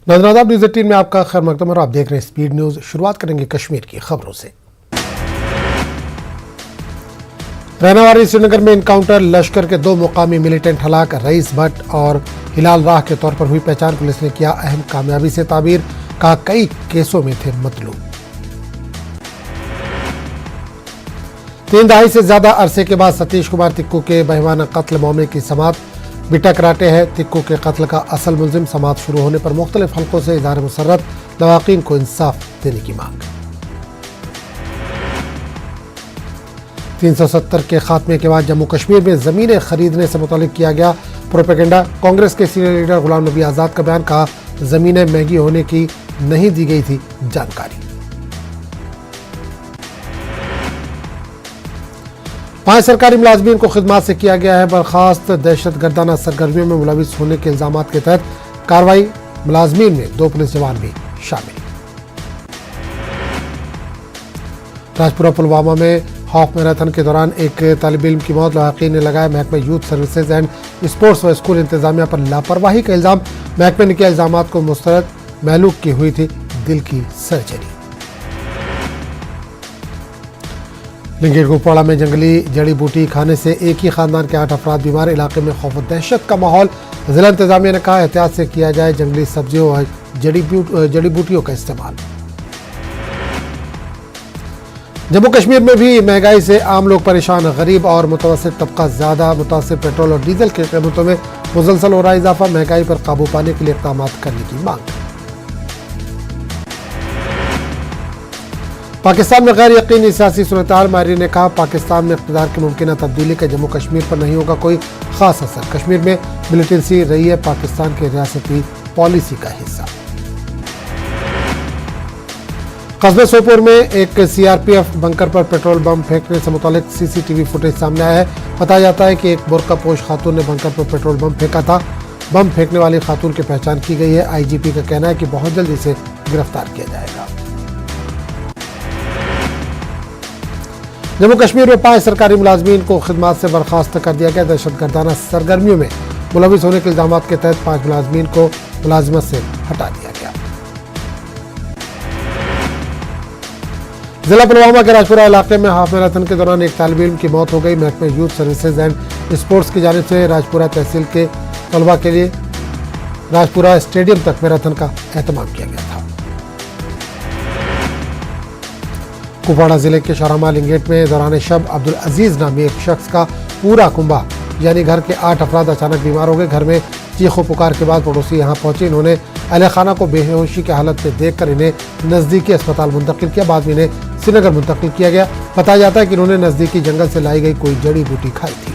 नाज़रीन न्यूज़ 18 में आपका खैर मकदम और आप देख रहे हैं स्पीड न्यूज़। शुरुआत करेंगे कश्मीर की खबरों से। रहनावारी श्रीनगर में इनकाउंटर, लश्कर के 2 मुकामी मिलिटेंट हलाक, रईस भट्ट और हिलाल राह के तौर पर हुई पहचान। पुलिस ने किया अहम कामयाबी से ताबीर, कहा कई केसों में थे मतलूब। 3 दहाई से ज्यादा अरसे के बाद सतीश कुमार तिक्कू के बहिमाना कत्ल मामले की समाअत बिटा कराटे है। तिक्कू के कत्ल का असल मुलजिम, समाअत शुरू होने पर मुख्तलिफ हल्कों से इज़हार मुसर्रत, लवाकीन को इंसाफ देने की मांग। 370 के खात्मे के बाद जम्मू कश्मीर में जमीनें खरीदने से मुतालिक किया गया प्रोपेगेंडा। कांग्रेस के सीनियर लीडर गुलाम नबी आजाद का बयान, कहा जमीनें महंगी होने की नहीं दी गई थी जानकारी। 5 सरकारी मुलाजमीन को खिदमात से किया गया है बर्खास्त। दहशतगर्दाना सरगर्मियों में मुलविस होने के इल्जामात के तहत कार्रवाई, मुलाजमीन में 2 पुलिस जवान भी शामिल। राजपुरा पुलवामा में हाफ मैराथन के दौरान एक तालिब इल्म की मौत, लवाकीन ने लगाया महकमे यूथ सर्विसेज एंड स्पोर्ट्स व स्कूल इंतजामिया पर लापरवाही का इल्जाम। महकमे ने किया इल्जामात को मुस्तरद, महलूक की हुई थी दिल की सर्जरी। लिंगेट कुपवाड़ा में जंगली जड़ी बूटी खाने से एक ही खानदान के 8 अफराद बीमार, इलाके में खौफ व दहशत का माहौल। जिला इंतजामिया ने कहा एहतियात से किया जाए जंगली सब्जियों और जड़ी बूटियों का इस्तेमाल। जम्मू कश्मीर में भी महंगाई से आम लोग परेशान, गरीब और मुतवस्सित तबका ज्यादा मुतासिर। पेट्रोल और डीजल की कीमतों में मुसलसल हो रहा इजाफा, महंगाई पर काबू पाने के लिए इक़दाम करने की मांग। पाकिस्तान में गैर यकीनी सियासी सूरत-ए-हाल, माहिरीन ने कहा पाकिस्तान में इक़्तिदार की मुमकिन तब्दीली का जम्मू कश्मीर पर नहीं होगा कोई खास असर। कश्मीर में मिलिटेंसी रही है पाकिस्तान के रियासती पॉलिसी का हिस्सा। कस्बे सोपोर में एक सीआरपीएफ बंकर पर पेट्रोल बम फेंकने से मुतालिक सीसीटीवी फुटेज सामने आया है। बताया जाता है कि एक बुर्का पोश खातून ने बंकर पर पेट्रोल बम फेंका था। बम फेंकने वाली खातून की पहचान की गई है। आईजीपी का कहना है कि बहुत जल्द इसे गिरफ्तार किया जाएगा। जम्मू कश्मीर में 5 सरकारी मुलाजमीन को खिदमात से बर्खास्त कर दिया गया। दहशतगर्दाना सरगर्मियों में मुलविस होने के इल्जामात के तहत 5 मुलाजमीन को मुलाजमत से हटा दिया गया। जिला पुलवामा के राजपुरा इलाके में हाफ मैराथन के दौरान एक तालिब इल्म की मौत हो गई। महकमे यूथ सर्विसेज एंड स्पोर्ट्स की जानिब से राजपुरा तहसील के तलबा के लिए राजपुरा स्टेडियम तक मैराथन का एहतमाम किया गया था। कुपवाड़ा जिले के शाहरामा लिंगेट में दौरान शब अब्दुल अजीज नामी एक शख्स का पूरा कुंबा यानी घर के 8 अफराद अचानक बीमार हो गए। घर में चीखों पुकार के बाद पड़ोसी यहां पहुंचे। इन्होंने अहले खाना को बेहोशी की हालत में देखकर इन्हें नजदीकी अस्पताल मुंतकिल किया। बाद में इन्हें श्रीनगर मुंतकिल किया गया। बताया जाता है कि इन्होंने नजदीकी जंगल से लाई गई कोई जड़ी बूटी खाई थी।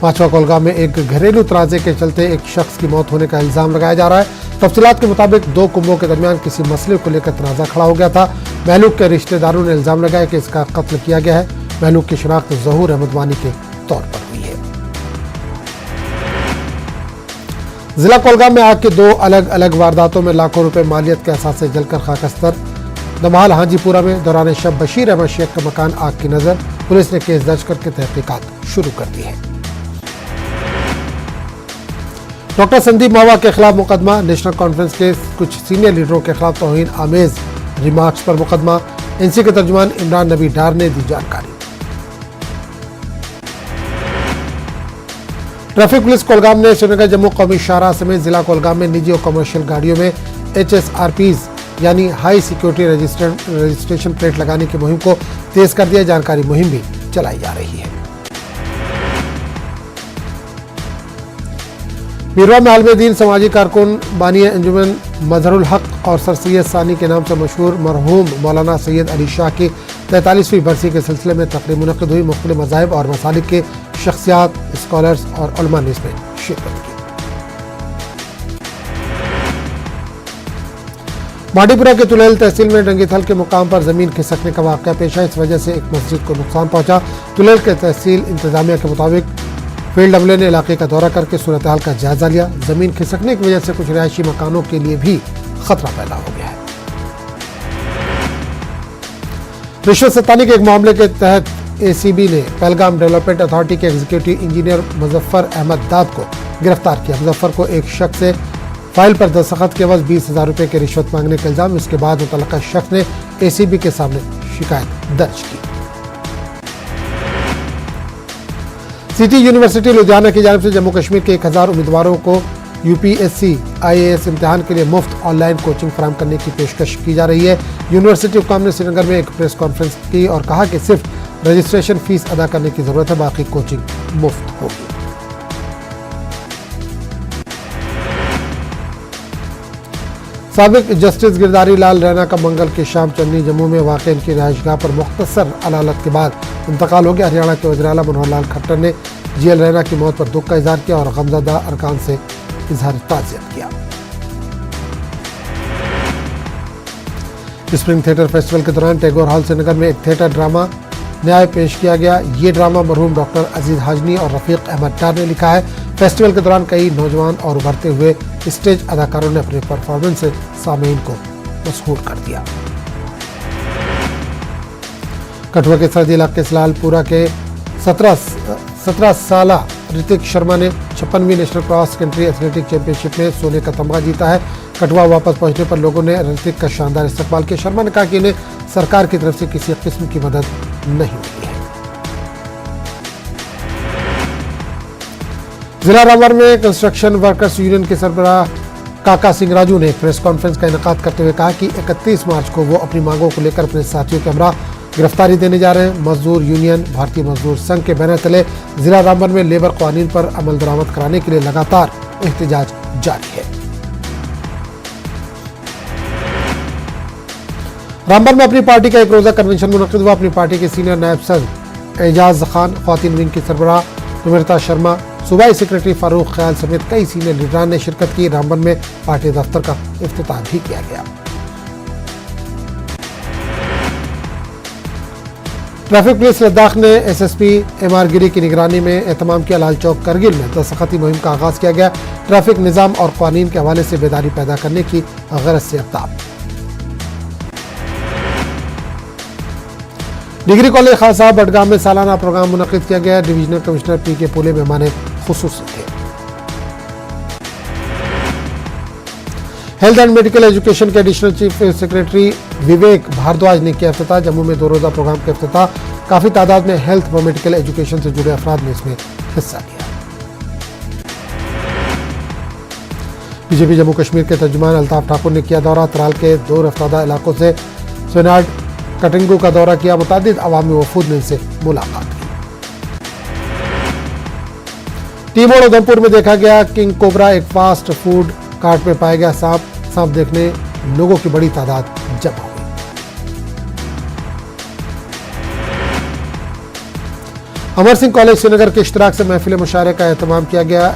5वां कोलगाम में एक घरेलू तनाजे के चलते एक शख्स की मौत होने का इल्जाम लगाया जा रहा है। तफसीलात के मुताबिक 2 कुंबों के दरमियान किसी मसले को लेकर तनाजा खड़ा हो गया था। महलूक के रिश्तेदारों ने इल्जाम लगाया कि इसका कत्ल किया गया है। महलूक की शिनाख्त ज़हूर अहमद वानी के तौर पर हुई है। जिला कोलगाम में आग के 2 अलग अलग वारदातों में लाखों रुपए मालियत के असासे जलकर खाकस्तर। दमाल हाजीपुरा में दौरान शब बशीर अहमद शेख का मकान आग की नजर। पुलिस ने केस दर्ज करके तहकीकात शुरू कर दी है। डॉक्टर संदीप मावा के खिलाफ मुकदमा। नेशनल कॉन्फ्रेंस के कुछ सीनियर लीडरों के खिलाफ तौहीन आमेज रिमार्क्स पर मुकदमा। एनसी के तर्जुमान इमरान नबी डार ने दी जानकारी। ट्रैफिक पुलिस कोलगाम ने श्रीनगर जम्मू कौमी शाहराह समेत जिला कोलगाम में निजी और कमर्शियल गाड़ियों में HSRPs यानी हाई सिक्योरिटी रजिस्ट्रेशन प्लेट लगाने की मुहिम को तेज कर दिया। जानकारी मुहिम भी चलाई जा रही है। बीरवा में आलम दीन समाजी कारकुन बानी अंजुमन मजहरुल हक और सर सैयद सानी के नाम से मशहूर मरहूम मौलाना सैयद अली शाह की 43वीं बरसी के सिलसिले में तकरीब मुनक़्क़िद हुई। मुख्तलिफ मज़ाहिब और मसालिक के शख्सियात, स्कॉलर्स और उलमा ने इसमें शिरकत की। माडीपुरा के तुलेल तहसील में डंगीथल के मुकाम पर जमीन खिसकने का वाक़या पेश है। इस वजह से एक मस्जिद को नुकसान पहुंचा। तुलेल के तहसील इंतजामिया के मुताबिक फील्ड अमले ने इलाके का दौरा करके सूरत हाल का जायजा लिया। जमीन खिसकने की वजह से कुछ रिहायशी मकानों के लिए भी खतरा पैदा हो गया है। रिश्वत सत्तानी के एक मामले के तहत एसीबी ने पहलगाम डेवलपमेंट अथॉरिटी के एग्जीक्यूटिव इंजीनियर मुजफ्फर अहमद दाद को गिरफ्तार किया। मुजफ्फर को एक शख्स से फाइल पर दस्तखत के एवज 20,000 रुपये की रिश्वत मांगने का इल्जाम। इसके बाद मुतल्लिका शख्स ने एसीबी के सामने शिकायत दर्ज की। सिटी यूनिवर्सिटी लुधियाना की जानिब से जम्मू कश्मीर के 1000 उम्मीदवारों को यूपीएससी IAS इम्तिहान के लिए मुफ्त ऑनलाइन कोचिंग फराहम करने की पेशकश की जा रही है। यूनिवर्सिटी हुक्काम ने श्रीनगर में एक प्रेस कॉन्फ्रेंस की और कहा कि सिर्फ रजिस्ट्रेशन फीस अदा करने की जरूरत है, बाकी कोचिंग मुफ्त होगी। साबिक जस्टिस गिरधारी लाल रैना का मंगल की शाम चन्नी जम्मू में वाक़ इनकी रिहाइशगाह पर मुख्तसर अदालत के बाद इंतकाल हो गया। हरियाणा के वज़ीर आला मनोहर लाल खट्टर ने GL रैना की मौत पर दुख का इजहार किया और गमज़दा अरकान से इजहार ताज़ियत किया। स्प्रिंग थिएटर फेस्टिवल के दौरान टैगोर हॉल श्रीनगर में एक थिएटर ड्रामा न्याय पेश किया गया। ये ड्रामा मरहूम डॉक्टर अजीज हाजनी और रफीक अहमद डार ने लिखा है। फेस्टिवल के दौरान कई नौजवान और उभरते हुए स्टेज अदाकारों ने अपने परफॉर्मेंस से सामीन को मशहूर कर दिया। कठुआ के सरहदी इलाके सलालपुरा के 17 साला ऋतिक शर्मा ने 56वीं national cross country athletic championship में सोने का तमगा जीता है। कठुआ वापस पहुंचने पर लोगों ने ऋतिक का शानदार इस्तकबाल किया। शर्मा ने कहा कि इन्हें सरकार की तरफ से किसी किस्म की मदद नहीं मिली है। जिला रामवर में कंस्ट्रक्शन वर्कर्स यूनियन के सरबराह काका सिंह राजू ने एक प्रेस कॉन्फ्रेंस का इनेकाद करते हुए कहा कि 31 मार्च को वो अपनी मांगों को लेकर अपने साथियों के हमरा गिरफ्तारी देने जा रहे हैं। मजदूर यूनियन भारतीय मजदूर संघ के बैनर तले जिला रामबन में लेबर कानून पर अमल दरामद कराने के लिए लगातार एहतजाज जारी है। रामबन में अपनी पार्टी का एक रोजा कन्वेंशन मुनक्किद हुआ। अपनी पार्टी के सीनियर नायब सदर एजाज खान, ख्वातीन विंग की सरबराह तुमिरता शर्मा, सूबाई सेक्रेटरी फारूक ख्याल समेत कई सीनियर लीडरान ने शिरकत की। रामबन में पार्टी दफ्तर का इफ्तिताह भी किया गया। ट्रैफिक पुलिस लद्दाख ने SSP MR गिरी की निगरानी में एहतमाम किया। लाल चौक करगिल में दस्तखती मुहिम का आगाज किया गया। ट्रैफिक निज़ाम और कानून के हवाले से बेदारी पैदा करने की गरज से इक़दाम। डिग्री कॉलेज खासा बडगाम में सालाना प्रोग्राम मुनक्किद किया गया। डिवीजनल कमिश्नर PK पुले मेहमान खुसूसी थे। हेल्थ एंड मेडिकल एजुकेशन के एडिशनल चीफ सेक्रेटरी विवेक भारद्वाज ने किया इफ्तिताह। जम्मू में 2 रोजा प्रोग्राम का इफ्तिताह। काफी तादाद में हेल्थ व मेडिकल एजुकेशन से जुड़े अफराद ने इसमें हिस्सा लिया। बीजेपी जम्मू कश्मीर के तर्जुमान अल्ताफ ठाकुर ने किया दौरा। तराल के 2 रफ्तादा इलाकों से सोनाड कटिंगू का दौरा किया। मुतादिद अवामी वफूद ने इनसे मुलाकात की। टीमोड़ उधमपुर में देखा गया किंग कोबरा। एक फास्ट फूड कार्ट में पाया गया सांप देखने लोगों की बड़ी तादाद जमा हुई। अमर सिंह कॉलेज श्रीनगर के इश्तराक से महफिल मुशायरे का एहतमाम किया गया।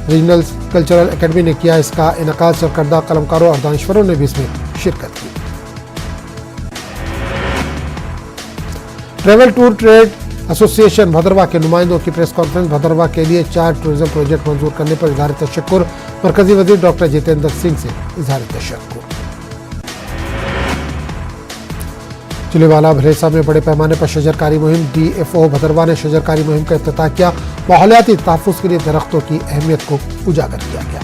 रीजनल कल्चरल एकेडमी ने किया इसका इनकाद। सरकर्दा कलमकारों और दानिश्वरों ने भी इसमें शिरकत की। Travel tour trade association Bhaderwah के नुमाइंदों की प्रेस कॉन्फ्रेंस। भदरवा के लिए 4 टूरिज्म प्रोजेक्ट मंजूर करने पर इज़हार तशक्कुर। मरकजी वजीर डॉक्टर जितेंद्र सिंह से इज़हार तशक्कुर। चिलीवाला भरेसा में बड़े पैमाने पर शजरकारी मुहिम। DFO भदरवा ने शजरकारी मुहिम का इफ्तिताह किया। माहौलियाती तहफ़्फ़ुज़ के लिए दरख्तों की अहमियत को उजागर किया गया।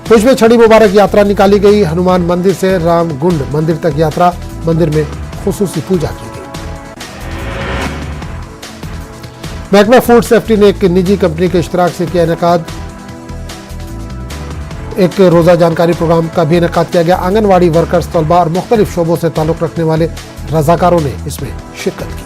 भुज में छड़ी मुबारक यात्रा निकाली गई। हनुमान मंदिर से रामगुंड मंदिर तक यात्रा। मंदिर में खुसूसी पूजा की गई। महकमा फूड सेफ्टी ने एक निजी कंपनी के इश्तराक से किया इनेकाद। एक रोजा जानकारी प्रोग्राम का भी इनेकाद किया गया। आंगनवाड़ी वर्कर्स, तलबा और मुख्तलिफ शोबों से ताल्लुक रखने वाले रजाकारों ने इसमें शिरकत की।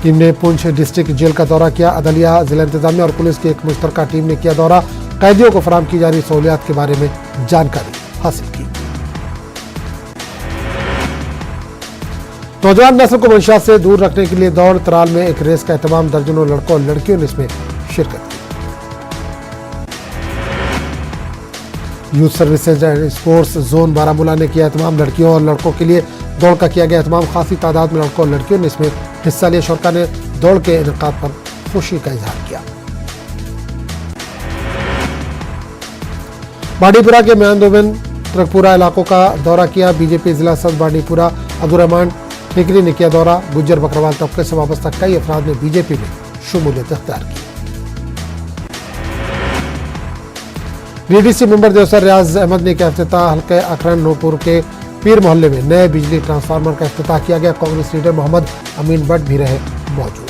टीम ने पुंछ डिस्ट्रिक्ट जेल का दौरा किया। अदलिया, जिला इंतजामिया और पुलिस की एक मुश्तरका टीम ने किया दौरा। कैदियों को फराहम की जा रही सहूलियात के बारे में जानकारी हासिल की। नौजवान नस्ल को मंशात से दूर रखने के लिए दौड़। तराल में एक रेस का एहतमाम। दर्जनों लड़कों और लड़कियों ने इसमें शिरकत की। Youth services and sports zone Baramulla ने किया एहतमाम। लड़कियों और लड़कों के लिए दौड़ का किया गया एहतमाम। खासी तादाद में लड़कों और लड़कियों ने इसमें हिस्सा लिया। शौका ने दौड़ के इनेकाद पर खुशी का इजहार किया। बाडीपुरा के म्यांदोबेन तुरकपुरा इलाकों का दौरा किया। बीजेपी जिला सदर बांडीपुरा अब्दुर्रहमान ठिकरी ने किया दौरा। गुज्जर बकरवाल तबके से वाबस्ता कई अफराद ने बीजेपी में शमूलियत इख्तियार की। डीडीसी मेंबर देवसर रियाज अहमद ने किया इफ्तिताह। हल्के अखरन नूपुर के पीर मोहल्ले में नए बिजली ट्रांसफार्मर का इफ्तिताह किया गया। कांग्रेस लीडर मोहम्मद अमीन भट्ट भी रहे मौजूद।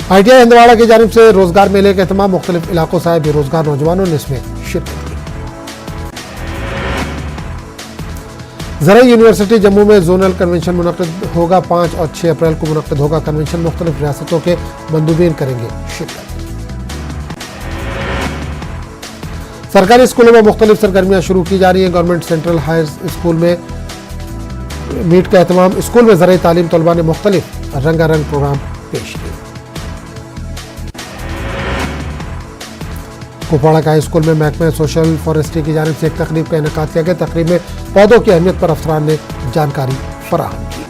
ITI हंदवाड़ा की जानिब से रोजगार मेले का एहतमाम। मुख्तलिफ इलाकों से आए बेरोजगार नौजवानों ने इसमें शिरकत की। ज़राई यूनिवर्सिटी जम्मू में जोनल कन्वेंशन मुनक़िद होगा। 5 और 6 अप्रैल को मुनक़िद होगा कन्वेंशन। मुख्तलिफ रियासतों के मंदूबीन करेंगे शिरकत। सरकारी स्कूलों में मुख्तलिफ सरगर्मियां शुरू की जा रही हैं। गवर्नमेंट सेंट्रल हायर स्कूल में मीट का एहतमाम। स्कूल में ज़राई तालीम तलबा ने मुख्तलिफ रंगारंग प्रोग्राम पेश किए। कुपवाड़ा का हाई स्कूल में महकमे सोशल फॉरेस्ट्री की जानिब से एक तकरीब का इनेकाद किया गया। तकरीब में पौधों की अहमियत पर अफसरान ने जानकारी फराहम की।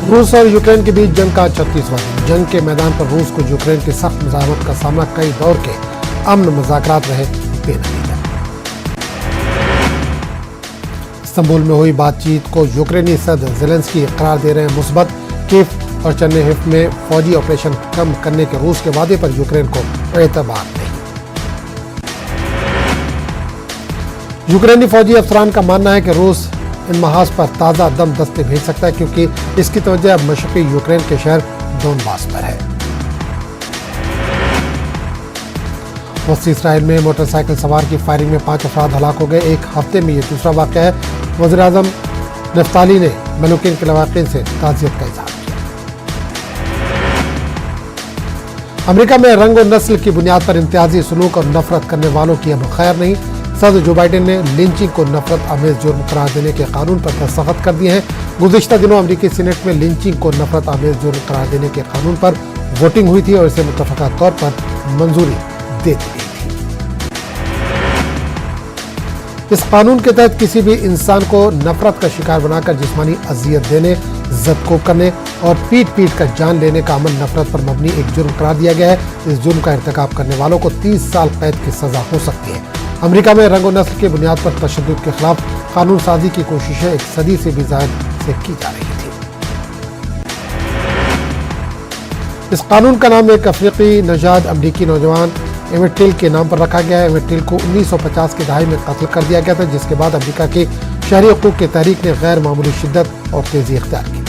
रूस और यूक्रेन के बीच जंग का 36वां दिन। जंग के मैदान पर रूस को यूक्रेन की सख्त मुजाहमत का सामना कई दौर के अमन मुज़ाकरात रहे बेनतीजा। इस्तांबुल में हुई बातचीत को यूक्रेनी सदर ज़ेलेंस्की करार दे रहे हैं मुस्बत। कीव और चेरनिहिव में फौजी ऑपरेशन कम करने के रूस के वादे पर यूक्रेन को एतबार नहीं। यूक्रेनी फौजी अफसरान का मानना है कि रूस इन महाज पर ताज़ा दम दस्ते भेज सकता है क्योंकि इसकी तवज्जो अब मशरक़ी यूक्रेन के शहर डोनबास पर है। वस्ती इसराइल में मोटरसाइकिल सवार की फायरिंग में 5 अफराद हलाक हो गए। एक हफ्ते में यह दूसरा वाक़या है। वज़ीर आज़म नफ्ताली ने मलूकिन के लवाकिन से ताज़ियत का इज़हार किया। अमेरिका में रंग और नस्ल की बुनियाद पर इम्तियाजी सलूक और नफरत करने वालों की अब खैर नहीं। सदर जो बाइडेन ने लिंचिंग को नफरत आमेज जुर्म करार देने के कानून पर दस्तखत कर दिए हैं। गुज़िश्ता दिनों अमेरिकी सीनेट में लिंचिंग को नफरत आमेज जुर्म करार देने के कानून पर वोटिंग हुई थी और इसे मुत्तफ़क़ा तौर पर मंजूरी दे दी गई थी। इस कानून के तहत किसी भी इंसान को नफरत का शिकार बनाकर जिस्मानी अजियत देने, ज़ब्त करने और पीट कर जान लेने का अमल नफरत पर मबनी एक जुर्म करार दिया गया है। इस जुर्म का इर्तिकाब करने वालों को 30 साल कैद की सजा हो सकती है। अमेरिका में रंग और नस्ल की बुनियाद पर तशद्दुद के खिलाफ कानून साजी की कोशिशें एक सदी से भी ज़्यादा से की जा रही थी। इस कानून का नाम एक अफ्रीकी नजाद अमरीकी नौजवान एमेट टिल के नाम पर रखा गया है। एमेट टिल को 1950 की दहाई में कत्ल कर दिया गया था, जिसके बाद अमेरिका की शहरी हकूक़ की तहरीक ने गैर मामूली शिद्दत और तेजी इख्तियार की।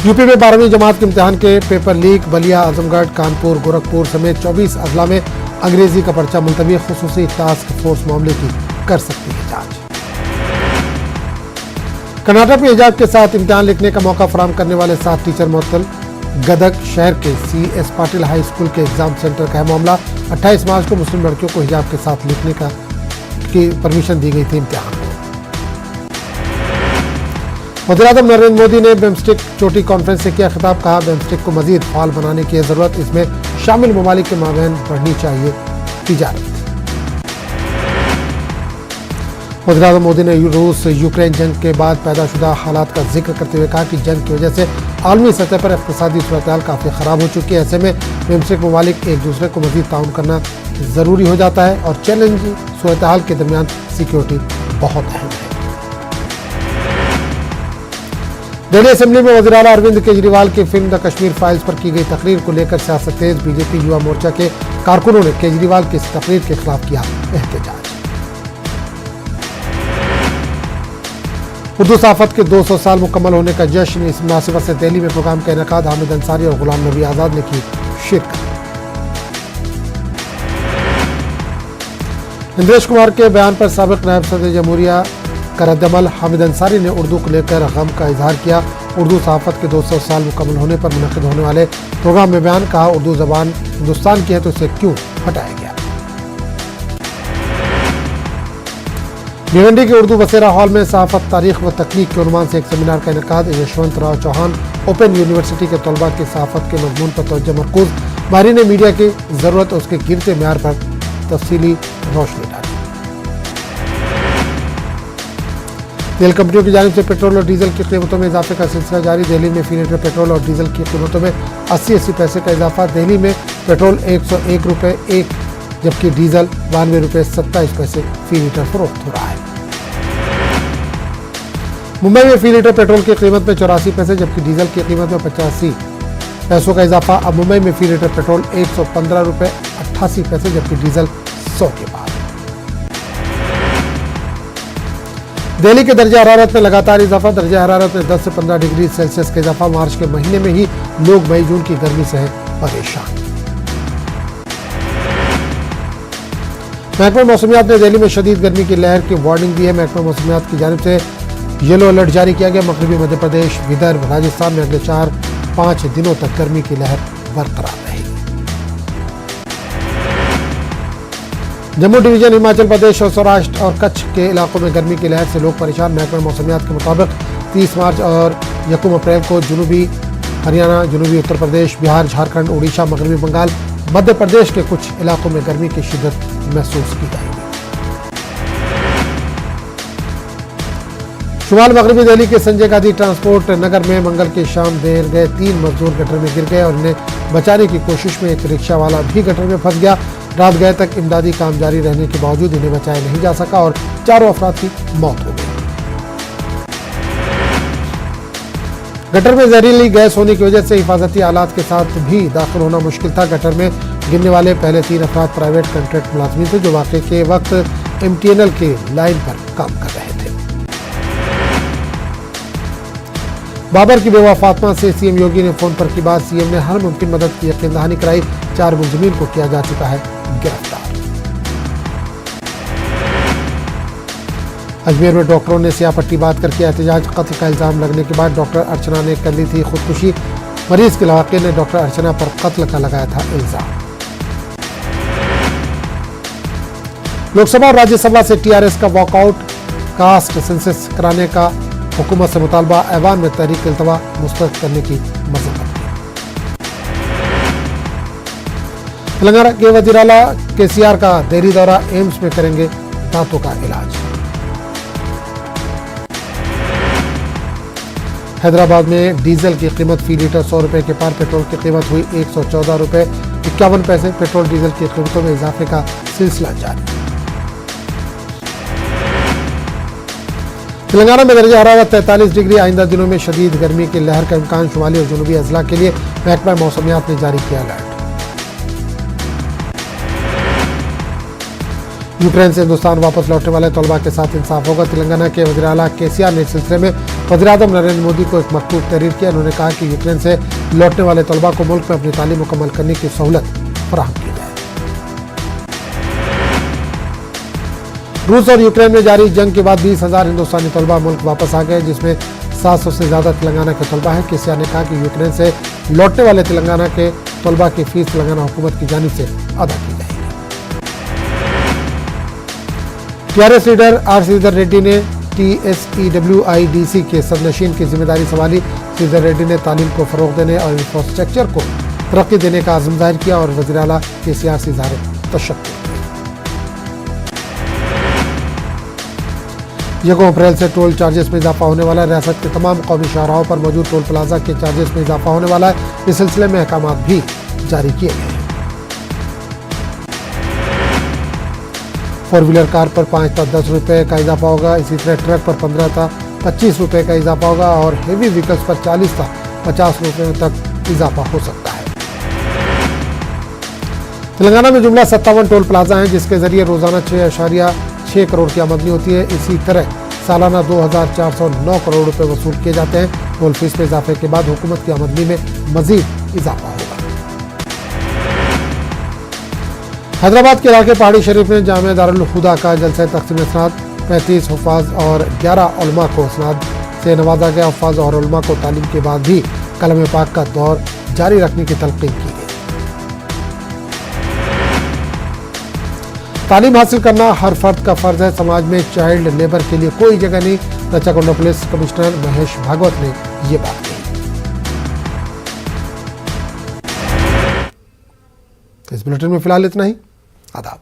यूपी में 12वीं जमात के इम्तिहान के पेपर लीक। बलिया, आजमगढ़, कानपुर, गोरखपुर समेत 24 अजला में अंग्रेजी का पर्चा मुलतवी। खुसूसी टास्क फोर्स मामले की कर सकती है जांच। कर्नाटक में हिजाब के साथ इम्तिहान लिखने का मौका फराहम करने वाले 7 टीचर मुअत्तल। गदग शहर के CS पाटिल हाई स्कूल के एग्जाम सेंटर का है मामला। 28 मार्च को मुस्लिम लड़कियों को हिजाब के साथ लिखने की परमिशन दी गई थी इम्तिहान। वज़ीर आज़म नरेंद्र मोदी ने बिम्स्टेक चोटी कॉन्फ्रेंस से किया खिताब। कहा, बिम्स्टेक को मजीद फाल बनाने की जरूरत। इसमें शामिल ममालिक के माबैन बढ़नी चाहिए तिजारत। वज़ीर आज़म मोदी ने रूस यूक्रेन जंग के बाद पैदाशुदा हालात का जिक्र करते हुए कहा कि जंग की वजह से आलमी सतह पर इक़्तिसादी सूरत-ए-हाल काफ़ी ख़राब हो चुकी है। ऐसे में बिम्स्टेक ममालिक एक दूसरे को मजीद ताउन करना ज़रूरी हो जाता है और चैलेंजिंग सूरत-ए-हाल के दरमियान सिक्योरिटी बहुत अहम है। दिल्ली असेंबली में वज़ीर आला अरविंद केजरीवाल की फिल्म द कश्मीर फाइल्स पर की गई तकरीर को लेकर सियासत तेज। बीजेपी युवा मोर्चा के कारकुनों ने केजरीवाल की इस तकरीर के खिलाफ किया एहतजाज। उर्दू सहाफ़त के 200 साल मुकम्मल होने का जश्न। इस मुनासिबत से दिल्ली में प्रोग्राम का इनेकाद। हामिद अंसारी और गुलाम नबी आज़ाद ने की शिरकत। इंद्रेश कुमार के बयान पर साबिक़ नायब सदर जमहूरिया का रद्द-ए-अमल। हामिद अंसारी ने उर्दू को लेकर गम का इजहार किया। उर्दू सहाफ़त के 200 साल मुकम्मल होने पर मुनक़िद होने वाले प्रोग्राम में बयान। कहा, उर्दू ज़बान हिंदुस्तान की है तो इसे क्यों हटाया गया। भिवंडी के उर्दू बसेरा हॉल में सहाफ़त, तारीख़ व तकनीक के उन्वान से एक सेमिनार का इनेकाद। यशवंत राव चौहान ओपन यूनिवर्सिटी के तलबा की सहाफ़त के मज़मून पर तवज्जो मरकूज़। माहिरीन ने मीडिया की जरूरत और उसके गिरते म्यार पर तफसीली रोशनी डाली। तेल कंपनियों की जानिब से पेट्रोल और डीजल की कीमतों में इजाफे का सिलसिला जारी। दिल्ली में फी लीटर पेट्रोल और डीजल की कीमतों में 80 पैसे का इजाफा। दिल्ली में पेट्रोल 101 रुपये एक, जबकि डीजल 92 रुपये 27 पैसे फी लीटर फरोख्त हो रहा है। मुंबई में फी लीटर पेट्रोल की कीमत में 84 पैसे, जबकि डीजल की कीमत में 85 पैसों का इजाफा। अब मुंबई में फी लीटर पेट्रोल 115 रुपये 88 पैसे, जबकि डीजल 100 के पार। दिल्ली के दर्जा हरारत में लगातार इजाफा। दर्जा हरारत में 10 से 15 डिग्री सेल्सियस का इजाफा। मार्च के महीने में ही लोग मई जून की गर्मी से हैं परेशान। महकमा मौसमियात ने दिल्ली में शदीद गर्मी की लहर की वार्निंग दी है। महकमा मौसमियात की जानिब से येलो अलर्ट जारी किया गया। मगरबी मध्य प्रदेश, विदर्भ, राजस्थान में अगले 4-5 दिनों तक गर्मी की लहर बरकरार रहेगी। जम्मू डिवीजन, हिमाचल प्रदेश और सौराष्ट्र और कच्छ के इलाकों में गर्मी की लहर से लोग परेशान। महकमा मौसमियात के मुताबिक 30 मार्च और 1 अप्रैल को जनूबी हरियाणा, जनूबी उत्तर प्रदेश, बिहार, झारखंड, उड़ीसा, मगरबी बंगाल, मध्य प्रदेश के कुछ इलाकों में गर्मी की शिद्दत महसूस की जाएगी। शुमाल मगरबी दिल्ली के संजय गांधी ट्रांसपोर्ट नगर में मंगल की शाम देर गए 3 मजदूर गटर में गिर गए और इन्हें बचाने की कोशिश में एक रिक्शा वाला भी गटर में फंस गया। रात गए तक इमदादी काम जारी रहने के बावजूद इन्हें बचाया नहीं जा सका और 4 अफराद की मौत हो गई। गटर में जहरीली गैस होने की वजह से हिफाजती आलात के साथ भी दाखिल होना मुश्किल था। गटर में गिरने वाले पहले 3 अफराद प्राइवेट कॉन्ट्रैक्ट मुलाजमीन थे जो वाकये के वक्त MTNL के लाइन पर काम कर रहे थे। बाबर की बेवा फातिमा से सीएम योगी ने फोन पर की बात। सीएम ने हर मुमकिन मदद की यकीन दहानी कराई। 4 मुलजिमीन को किया जा चुका है गिरफ्तार। अजमेर में डॉक्टरों ने सियाह पट्टी बात करके एहतजाज। कत्ल का इल्जाम लगने के बाद डॉक्टर अर्चना ने कर ली थी खुदकुशी। मरीज के लवाके ने डॉक्टर अर्चना पर कत्ल का लगाया था इल्जाम। लोकसभा और राज्यसभा से टीआरएस का वॉकआउट। कास्ट सेंसस कराने का हुकूमत से मुतालबा। ऐवान में तहरीक इल्तवा मुस्तरद करने की मज़म्मत। तेलंगाना के वज़ीर आला केसीआर का देहरी दौरा। एम्स में करेंगे दांतों का इलाज। हैदराबाद में डीजल की कीमत फी लीटर 100 रुपए के पार। पेट्रोल की कीमत हुई 114 रुपए 51 पैसे। पेट्रोल डीजल की कीमतों में इजाफे का सिलसिला जारी। तेलंगाना में दर्जा हरारत 43 डिग्री। आइंदा दिनों में शदीद गर्मी की लहर का इम्कान। शुमाली और जनूबी अजला के लिए महकमा मौसमियात ने जारी किया अलर्ट। यूक्रेन से हिंदुस्तान वापस लौटने वाले तलबा के साथ इंसाफ होगा। तेलंगाना के वज़ीर आला केसीआर ने इस सिलसिले में वज़ीर आज़म नरेंद्र मोदी को एक मकतूब तहरीर किया। उन्होंने कहा कि यूक्रेन से लौटने वाले तलबा को मुल्क में अपनी तालीम मुकम्मल करने की सहूलत फराहम की जाए। रूस और यूक्रेन में जारी जंग के बाद 20,000 हिंदुस्तानी तलबा मुल्क वापस आ गए, जिसमें 700 से ज्यादा तेलंगाना के तलबा हैं। केसीआर ने कहा कि यूक्रेन से लौटने वाले तेलंगाना के तलबा की फीस तेलंगाना हुकूमत की जानिब से अदा की जाएगी। TRS leader R Sridhar Reddy ने TSEWIDC के सदनशीन की जिम्मेदारी संभाली। श्रीधर रेड्डी ने तालीम को फरोग देने और इंफ्रास्ट्रक्चर को तरक्की देने का आज़म जाहिर किया और वज़ीर आला केसीआर से इज़हार तशक्कुर। 1 अप्रैल से टोल चार्जेस में इजाफा होने वाला है। रियासत के तमाम कौमी शाहराहों पर मौजूद टोल प्लाजा के चार्जेस में इजाफा होने वाला है। इस सिलसिले में अहकाम भी जारी किए गए हैं। 4 व्हीलर कार पर 5 था 10 रुपये का इजाफा होगा। इसी तरह ट्रक पर 15 था 25 रुपये का इजाफा होगा और हेवी व्हीकल्स पर 40 था 50 रुपये तक इजाफा हो सकता है। तेलंगाना में जुमला 57 टोल प्लाजा हैं, जिसके जरिए रोजाना 6.6 करोड़ की आमदनी होती है। इसी तरह सालाना 2,409 करोड़ रुपए वसूल किए जाते हैं। टोल फीस में इजाफे के बाद हुकूमत की आमदनी में मजीद इजाफा होगा। हैदराबाद के इलाके पहाड़ी शरीफ में जामिया दारुल हुदा का जलसा तक़सीम इसनाद। 35 हुफ़ाज़ और 11 उलमा को इसनाद से नवाजा गया। हुफ़ाज़ और उलमा को तालीम के बाद भी कलम पाक का दौर जारी रखने की तलक़ीन की गई। तालीम हासिल करना हर फर्द का फर्ज है। समाज में चाइल्ड लेबर के लिए कोई जगह नहीं। रचाकोंडा पुलिस कमिश्नर महेश भागवत ने ये बात कही। इस बुलेटिन में फिलहाल इतना ही। आदाब।